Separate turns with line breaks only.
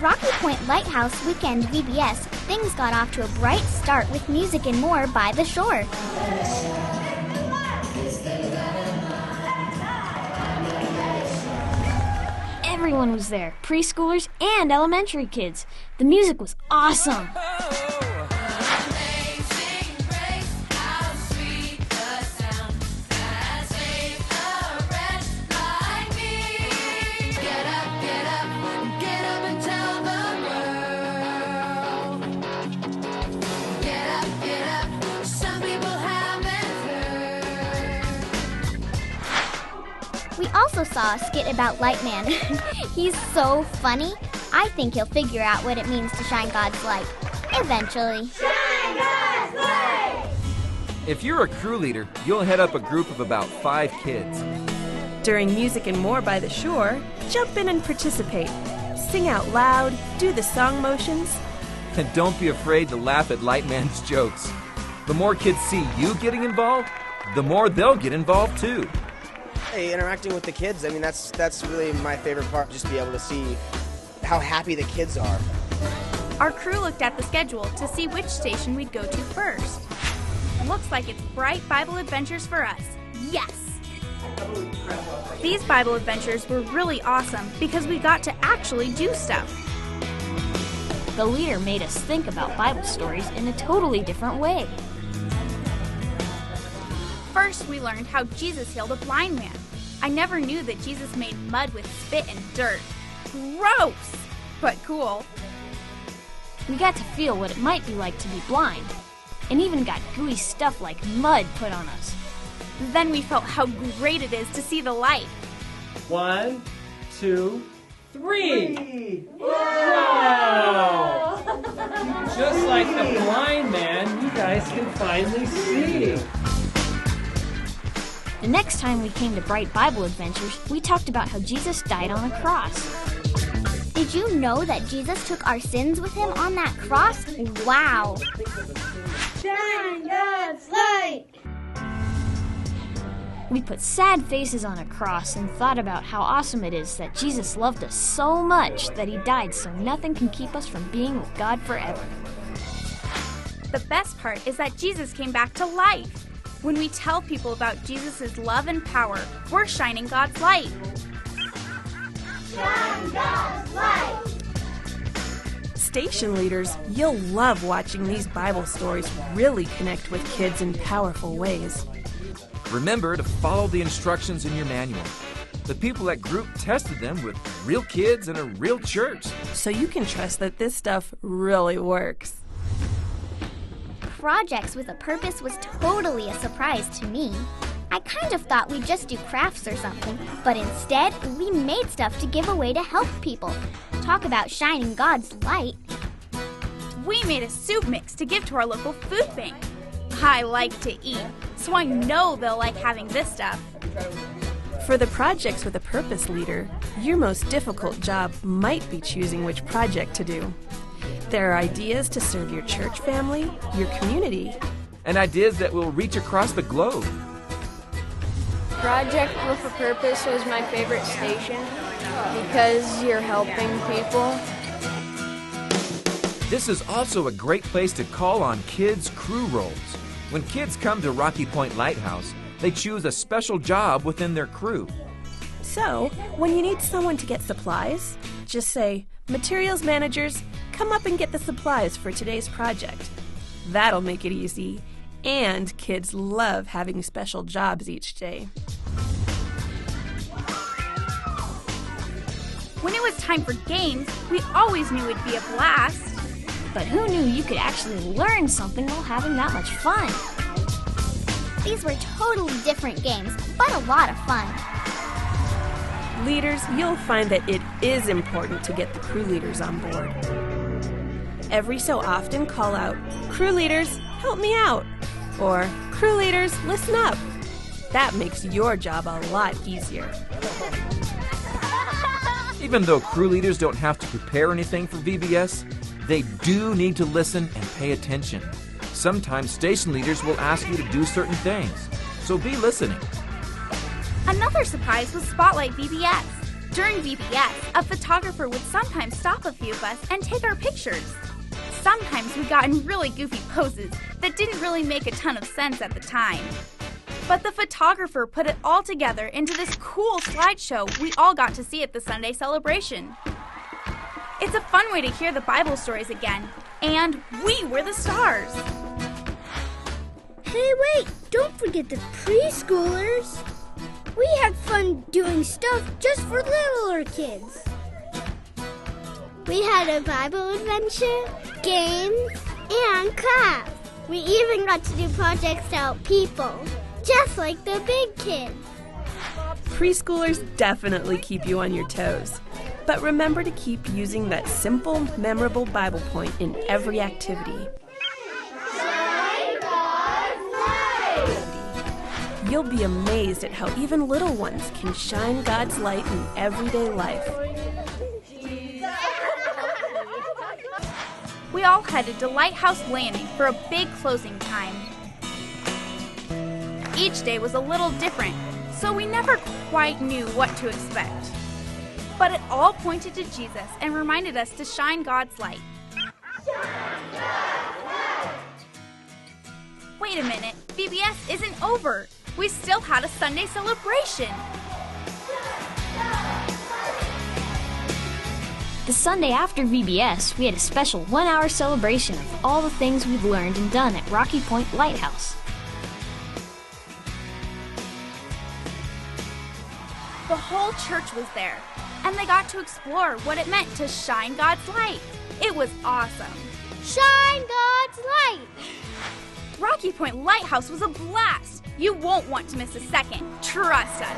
Rocky Point Lighthouse Weekend VBS, things got off to a bright start with music and more by the shore. Everyone was there, preschoolers and elementary kids. The music was awesome. We also saw a skit about Lightman. He's so funny. I think he'll figure out what it means to shine God's light. Eventually. Shine God's light!
If you're a crew leader, you'll head up a group of about 5 kids.
During Music and More by the Shore, jump in and participate. Sing out loud, do the song motions.
And don't be afraid to laugh at Lightman's jokes. The more kids see you getting involved, the more they'll get involved too.
Hey, interacting with the kids, I mean, that's really my favorite part, just to be able to see how happy the kids are.
Our crew looked at the schedule to see which station we'd go to first. Looks like it's Bright Bible Adventures for us. Yes! These Bible adventures were really awesome because we got to actually do stuff.
The leader made us think about Bible stories in a totally different way.
First, we learned how Jesus healed a blind man. I never knew that Jesus made mud with spit and dirt. Gross! But cool.
We got to feel what it might be like to be blind, and even got gooey stuff like mud put on us.
Then we felt how great it is to see the light.
1, 2, 3! Wow! Just like the blind man, you guys can finally see.
The next time we came to Bright Bible Adventures, we talked about how Jesus died on a cross. Did you know that Jesus took our sins with him on that cross? Wow! Shine God's light! We put sad faces on a cross and thought about how awesome it is that Jesus loved us so much that he died so nothing can keep us from being with God forever.
The best part is that Jesus came back to life. When we tell people about Jesus' love and power, we're shining God's light. Shine God's light!
Station leaders, you'll love watching these Bible stories really connect with kids in powerful ways.
Remember to follow the instructions in your manual. The people at group tested them with real kids in a real church.
So you can trust that this stuff really works.
Projects with a Purpose was totally a surprise to me. I kind of thought we'd just do crafts or something, but instead, we made stuff to give away to help people. Talk about shining God's light.
We made a soup mix to give to our local food bank. I like to eat, so I know they'll like having this stuff.
For the Projects with a Purpose leader, your most difficult job might be choosing which project to do. There are ideas to serve your church family, your community,
and ideas that will reach across the globe.
Project with a Purpose was my favorite station because you're helping people.
This is also a great place to call on kids' crew roles. When kids come to Rocky Point Lighthouse, they choose a special job within their crew.
So, when you need someone to get supplies, just say, "Materials managers, come up and get the supplies for today's project." That'll make it easy, and kids love having special jobs each day.
When it was time for games, we always knew it'd be a blast.
But who knew you could actually learn something while having that much fun? These were totally different games, but a lot of fun.
Leaders, you'll find that it is important to get the crew leaders on board. Every so often call out, "Crew leaders, help me out," or "Crew leaders, listen up." That makes your job a lot easier.
Even though crew leaders don't have to prepare anything for VBS, they do need to listen and pay attention. Sometimes station leaders will ask you to do certain things, so be listening.
Another surprise was Spotlight VBS. During VBS, a photographer would sometimes stop a few of us and take our pictures. Sometimes we got in really goofy poses that didn't really make a ton of sense at the time. But the photographer put it all together into this cool slideshow we all got to see at the Sunday celebration. It's a fun way to hear the Bible stories again, and we were the stars.
Hey, wait, don't forget the preschoolers. We had fun doing stuff just for littler kids. We had a Bible adventure, games, and crafts. We even got to do projects to help people, just like the big kids.
Preschoolers definitely keep you on your toes. But remember to keep using that simple, memorable Bible point in every activity. You'll be amazed at how even little ones can shine God's light in everyday life.
We all headed to Lighthouse Landing for a big closing time. Each day was a little different, so we never quite knew what to expect. But it all pointed to Jesus and reminded us to shine God's light. Wait a minute, VBS isn't over. We still had a Sunday celebration.
The Sunday after VBS, we had a special 1-hour celebration of all the things we've learned and done at Rocky Point Lighthouse.
The whole church was there, and they got to explore what it meant to shine God's light. It was awesome.
Shine God's light!
Rocky Point Lighthouse was a blast. You won't want to miss a second. Trust us.